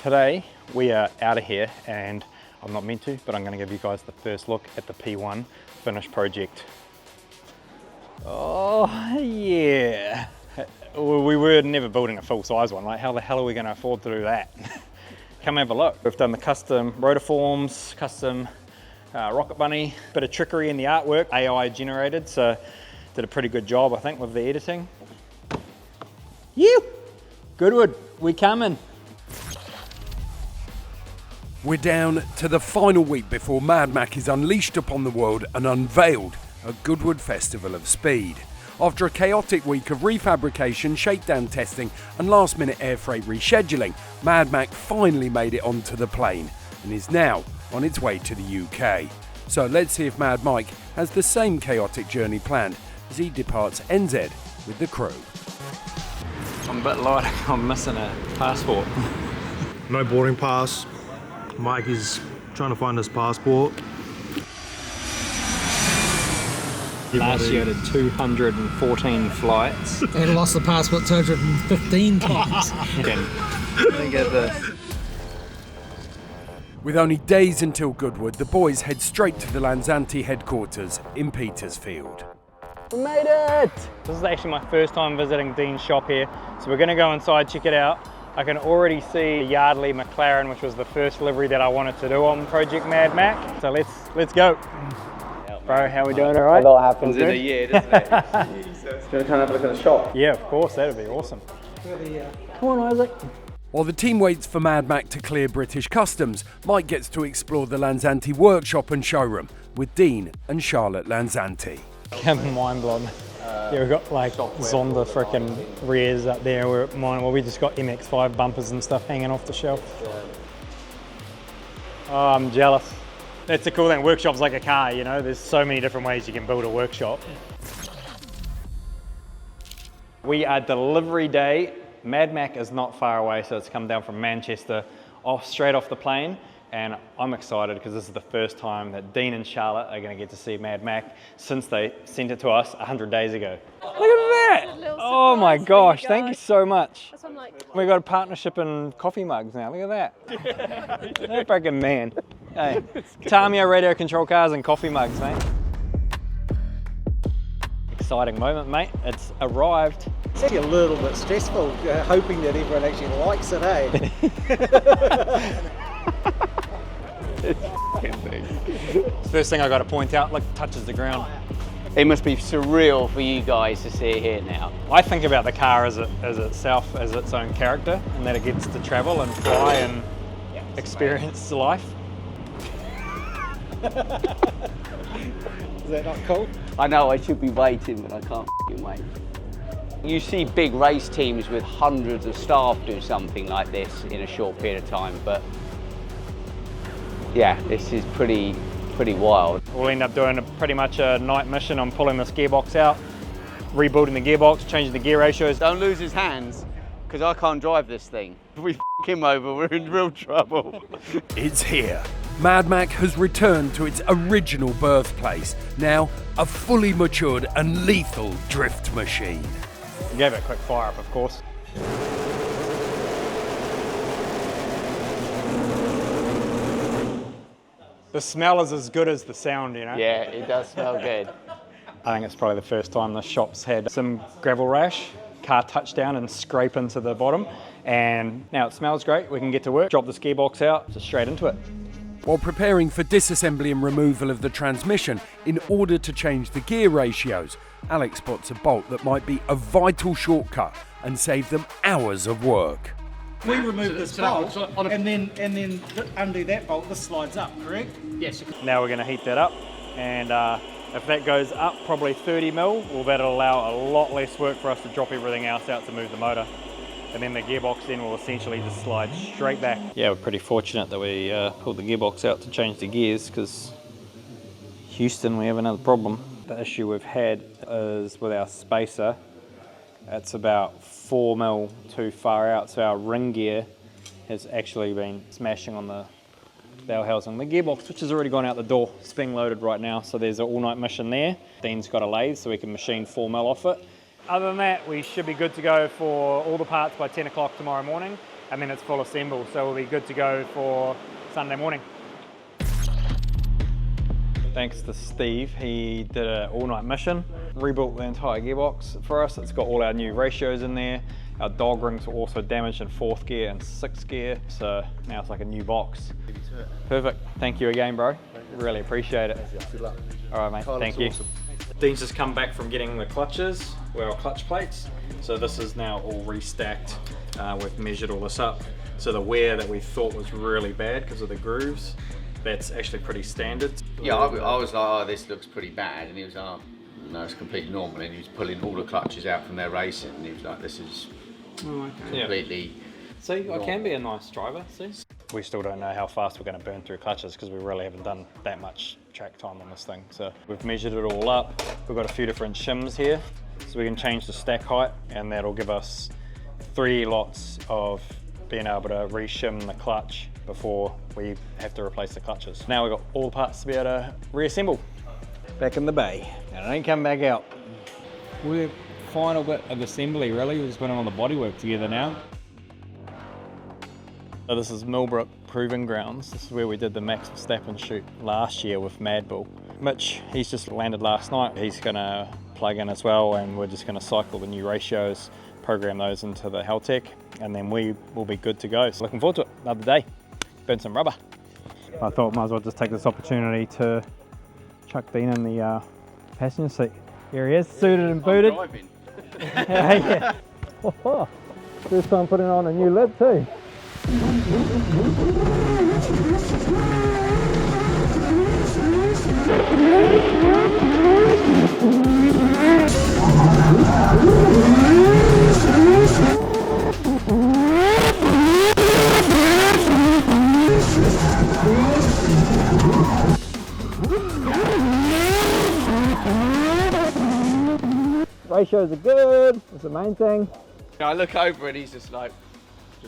Today we are out of here, and I'm not meant to, but I'm going to give you guys the first look at the P1 finished project. Oh yeah, we were never building a full-size one. Like, how the hell are we going to afford to do that? Come have a look. We've done the custom rotiforms, custom rocket bunny, bit of trickery in the artwork, AI generated, so did a pretty good job I think with the editing. Yeah, Goodwood, we coming. We're down to the final week before MADMAC is unleashed upon the world and unveiled at Goodwood Festival of Speed. After a chaotic week of refabrication, shakedown testing and last-minute air freight rescheduling, MADMAC finally made it onto the plane and is now on its way to the UK. So let's see if Mad Mike has the same chaotic journey planned as he departs NZ with the crew. I'm a bit light, I'm missing a passport. No boarding pass. Mike is trying to find his passport. Last year I did 214 flights. And lost the passport 215 times. Let me get this. With only days until Goodwood, the boys head straight to the Lanzante headquarters in Petersfield. We made it! This is actually my first time visiting Dean's shop here, so we're going to go inside, check it out. I can already see Yardley Mclaren, which was the first livery that I wanted to do on Project MADMAC. So let's go. Bro, how we doing? All right? A lot happens in a year, doesn't it? Do you want to come and have a look at the shop? Yeah, of course, that'd be awesome. Come on, Isaac. While the team waits for MADMAC to clear British customs, Mike gets to explore the Lanzante workshop and showroom with Dean and Charlotte Lanzante. I'm mind blown. Yeah, we've got like Zonda frickin' rears up there. We're at mine. Well, we just got MX5 bumpers and stuff hanging off the shelf. Oh, I'm jealous. That's the cool thing. Workshop's like a car, you know. There's so many different ways you can build a workshop. We are delivery day. MADMAC is not far away, so it's come down from Manchester, straight off the plane. And I'm excited because this is the first time that Dean and Charlotte are going to get to see MADMAC since they sent it to us 100 days ago. Look at that! Oh my gosh, thank you so much. We've got a partnership in coffee mugs now, look at that. That freaking man. Hey, Tamiya radio control cars and coffee mugs, mate. Exciting moment, mate. It's arrived. It's actually a little bit stressful, hoping that everyone actually likes it, eh? First thing I got to point out, look, touches the ground. It must be surreal for you guys to see it here now. I think about the car as itself, as its own character, and that it gets to travel and fly and experience life. Is that not cool? I know I should be waiting, but I can't f***ing wait. You see big race teams with hundreds of staff do something like this in a short period of time, but yeah, this is pretty wild. We'll end up doing pretty much a night mission on pulling this gearbox out, rebuilding the gearbox, changing the gear ratios. Don't lose his hands, because I can't drive this thing. If we f*** him over, we're in real trouble. It's here. MADMAC has returned to its original birthplace, now a fully matured and lethal drift machine. We gave it a quick fire up, of course. The smell is as good as the sound, you know? Yeah, it does smell good. I think it's probably the first time the shop's had some gravel rash, car touchdown and scrape into the bottom. And now it smells great, we can get to work, drop this gearbox out, just straight into it. While preparing for disassembly and removal of the transmission in order to change the gear ratios, Alex spots a bolt that might be a vital shortcut and save them hours of work. We remove this bolt and then undo that bolt, this slides up, correct? Yes. Now we're going to heat that up, and if that goes up probably 30 mil, well, that'll allow a lot less work for us to drop everything else out to move the motor. And then the gearbox then will essentially just slide straight back. Yeah, we're pretty fortunate that we pulled the gearbox out to change the gears, because Houston, we have another problem. The issue we've had is with our spacer. It's about 4 mil too far out, so our ring gear has actually been smashing on the bell housing. The gearbox, which has already gone out the door, it's being loaded right now, so there's an all-night mission there. Dean's got a lathe, so we can machine 4 mil off it. Other than that, we should be good to go for all the parts by 10 o'clock tomorrow morning, and then it's full assemble, so we'll be good to go for Sunday morning. Thanks to Steve, he did an all-night mission, rebuilt the entire gearbox for us. It's got all our new ratios in there. Our dog rings were also damaged in 4th gear and 6th gear, so now it's like a new box. Perfect. Thank you again, bro. Really appreciate it. Good luck. All right, mate. Thank you. Awesome. Dean's just come back from getting the clutches, our clutch plates. So this is now all restacked. We've measured all this up. So the wear that we thought was really bad because of the grooves, that's actually pretty standard. Yeah, I was like, oh, this looks pretty bad, and he was like, no, it's completely normal. And he was pulling all the clutches out from their racing, and he was like, this is completely. See, I can be a nice driver, see? We still don't know how fast we're going to burn through clutches because we really haven't done that much track time on this thing. So we've measured it all up. We've got a few different shims here, so we can change the stack height, and that'll give us 3 lots of being able to re-shim the clutch before we have to replace the clutches. Now we've got all the parts to be able to reassemble. Back in the bay, and it ain't come back out. We're final bit of assembly really, we're just putting on the bodywork together now. So this is Millbrook Proving Grounds. This is where we did the Max Verstappen shoot last year with Mad Bull. Mitch, he's just landed last night. He's gonna plug in as well, and we're just gonna cycle the new ratios, program those into the Haltech, and then we will be good to go. So looking forward to it, another day. Burn some rubber. I thought might as well just take this opportunity to chuck Dean in the passenger seat. Here he is, suited and booted. Yeah. First time putting on a new lid too. Ratios are good, that's the main thing. I look over and he's just like,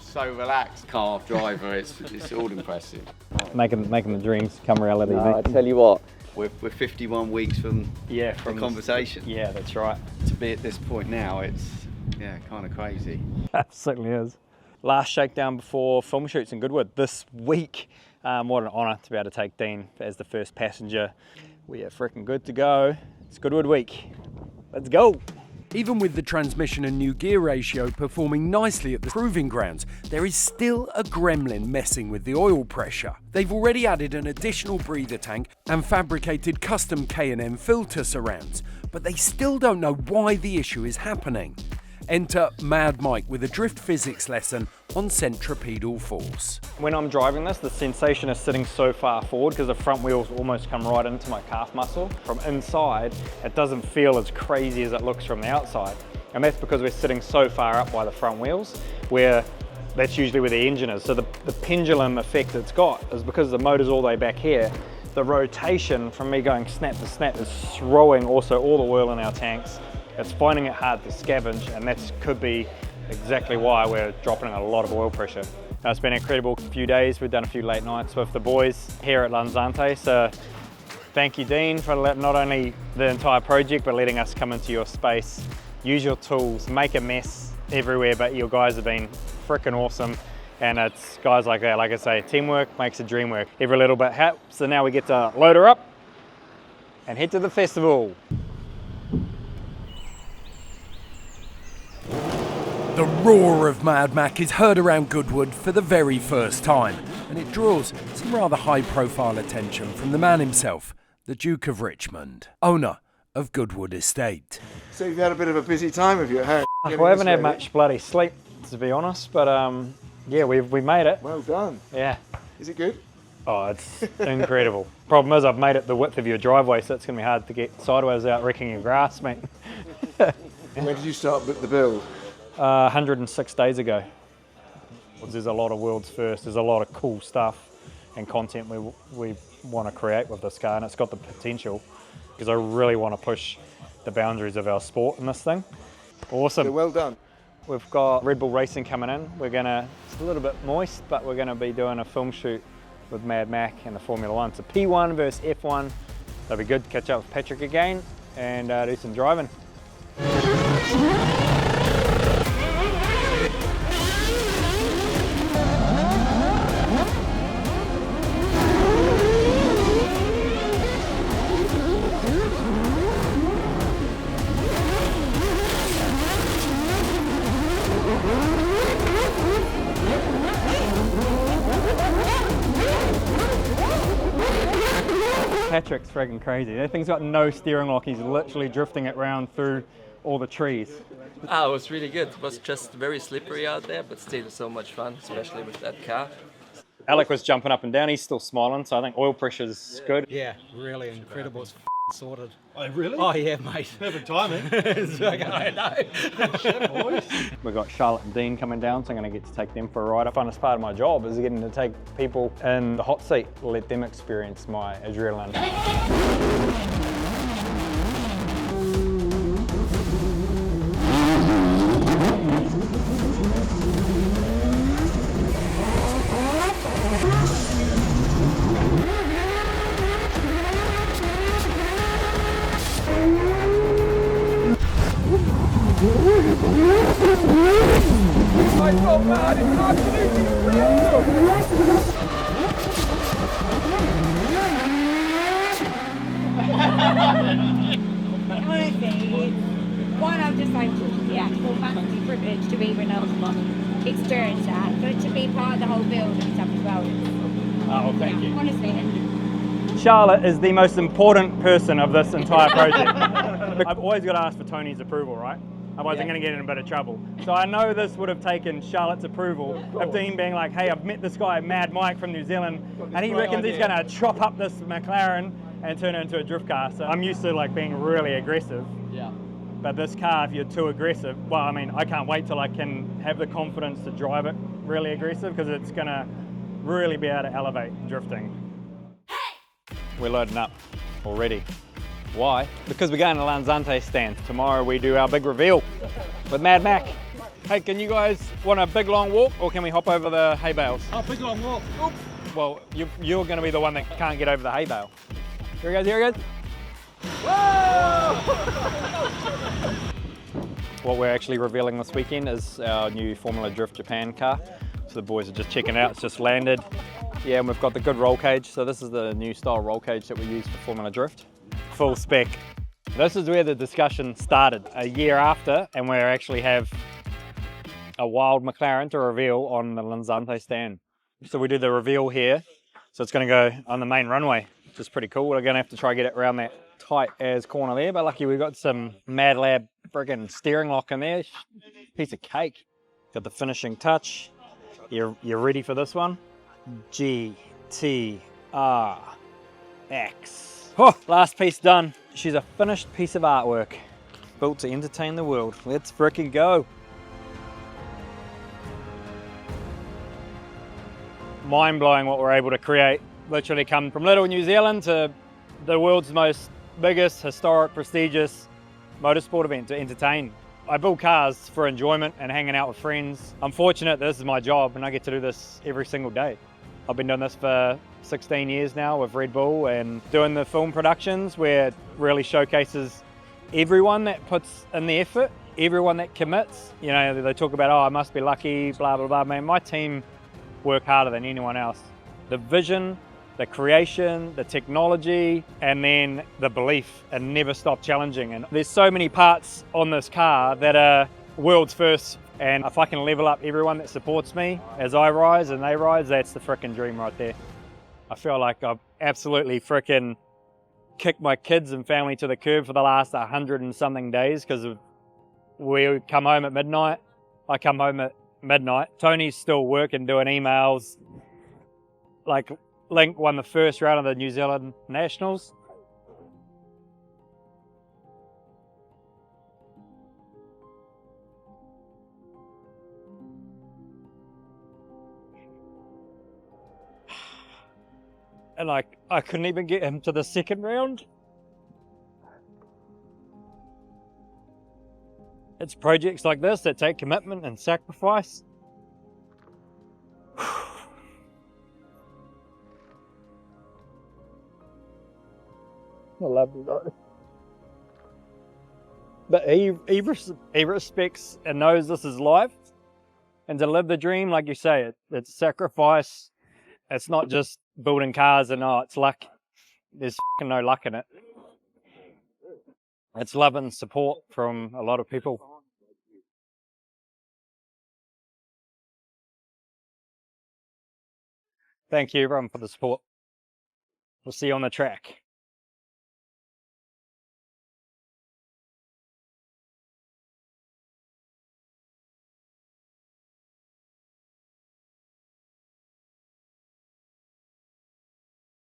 so relaxed. Car driver, it's all impressive. Making the dreams come reality. No, I tell you what, we're 51 weeks from the conversation. Yeah, that's right. To be at this point now, it's kind of crazy. Absolutely is. Last shakedown before film shoots in Goodwood this week. What an honour to be able to take Dean as the first passenger. We are freaking good to go. It's Goodwood week. Let's go. Even with the transmission and new gear ratio performing nicely at the proving grounds, there is still a gremlin messing with the oil pressure. They've already added an additional breather tank and fabricated custom K&M filter surrounds, but they still don't know why the issue is happening. Enter MADMAC with a drift physics lesson on centripetal force. When I'm driving this, the sensation is sitting so far forward because the front wheels almost come right into my calf muscle. From inside, it doesn't feel as crazy as it looks from the outside. And that's because we're sitting so far up by the front wheels, where that's usually where the engine is. So the pendulum effect it's got is because the motor's all the way back here, the rotation from me going snap to snap is throwing also all the oil in our tanks. It's finding it hard to scavenge, and that could be exactly why we're dropping a lot of oil pressure. It's been an incredible few days. We've done a few late nights with the boys here at Lanzante, so thank you, Dean, for not only the entire project, but letting us come into your space, use your tools, make a mess everywhere, but your guys have been freaking awesome. And it's guys like that, like I say, teamwork makes a dream work. Every little bit helps, so now we get to load her up and head to the festival. The roar of MADMAC is heard around Goodwood for the very first time, and it draws some rather high-profile attention from the man himself, the Duke of Richmond, owner of Goodwood Estate. So you've had a bit of a busy time, have you? We haven't had much bloody sleep, to be honest, but yeah, we made it. Well done. Yeah. Is it good? Oh, it's incredible. Problem is I've made it the width of your driveway, so it's going to be hard to get sideways without wrecking your grass, mate. When did you start the build? 106 days ago. There's a lot of world's first, there's a lot of cool stuff and content we want to create with this car, and it's got the potential because I really want to push the boundaries of our sport in this thing. Awesome. So well done. We've got Red Bull Racing coming in. It's a little bit moist, but we're going to be doing a film shoot with MADMAC and the Formula One. So P1 versus F1. That'll be good to catch up with Patrick again and do some driving. Patrick's friggin' crazy. That thing's got no steering lock. He's literally drifting it round through all the trees. Ah, it was really good. It was just very slippery out there, but still so much fun, especially with that car. Alec was jumping up and down. He's still smiling, so I think oil pressure's good. Yeah, really incredible. It's sorted. Oh, really? Oh yeah, mate. Perfect timing. I know. We've got Charlotte and Dean coming down, so I'm going to get to take them for a ride. The funnest part of my job is getting to take people in the hot seat, let them experience my adrenaline. Honestly, one, I'm just like the actual massive privilege to even experience that, but to be part of the whole build and stuff as well. Oh, thank you. Honestly. Charlotte is the most important person of this entire project. I've always got to ask for Tony's approval, right? Otherwise I'm going to get in a bit of trouble. So I know this would have taken Charlotte's approval of Dean being like, hey, I've met this guy, MADMAC from New Zealand, and he reckons he's going to chop up this Mclaren and turn it into a drift car. So I'm used to like being really aggressive. Yeah. But this car, if you're too aggressive, well, I mean, I can't wait till I can have the confidence to drive it really aggressive, because it's going to really be able to elevate drifting. We're loading up already. Why? Because we're going to Lanzante stand. Tomorrow we do our big reveal with MADMAC. Hey, can you guys want a big long walk, or can we hop over the hay bales? Oh, big long walk. Oop. Well, you're going to be the one that can't get over the hay bale. Here he goes, here he goes. What we're actually revealing this weekend is our new Formula Drift Japan car. So the boys are just checking it out, it's just landed. Yeah, and we've got the good roll cage. So this is the new style roll cage that we use for Formula Drift. Full spec. This is where the discussion started a year after, and we actually have a wild Mclaren to reveal on the Lanzante stand. So we do the reveal here. So it's going to go on the main runway, which is pretty cool. We're going to have to try to get it around that tight as corner there, but lucky we got some Mad Lab friggin' steering lock in there. Piece of cake. Got the finishing touch. You're ready for this one? GTR X. Oh, last piece done. She's a finished piece of artwork, built to entertain the world. Let's frickin' go. Mind-blowing what we're able to create. Literally come from little New Zealand to the world's most biggest, historic, prestigious motorsport event to entertain. I build cars for enjoyment and hanging out with friends. I'm fortunate that this is my job and I get to do this every single day. I've been doing this for 16 years now with Red Bull, and doing the film productions where it really showcases everyone that puts in the effort, everyone that commits. You know, they talk about, oh, I must be lucky, blah, blah, blah. Man, my team work harder than anyone else. The vision, the creation, the technology, and then the belief, and never stop challenging. And there's so many parts on this car that are world's first. And if I can level up everyone that supports me as I rise and they rise, that's the frickin' dream right there. I feel like I've absolutely frickin' kicked my kids and family to the curb for the last 100 and something days, because we come home at midnight. I come home at midnight. Tony's still working, doing emails. Like, Link won the first round of the New Zealand Nationals. And like, I couldn't even get him to the second round. It's projects like this that take commitment and sacrifice. I love you, though. But he respects and knows this is life. And to live the dream, like you say, it's sacrifice. It's not just building cars and oh, it's luck. There's fucking no luck in it. It's love and support from a lot of people. Thank you everyone for the support. We'll see you on the track.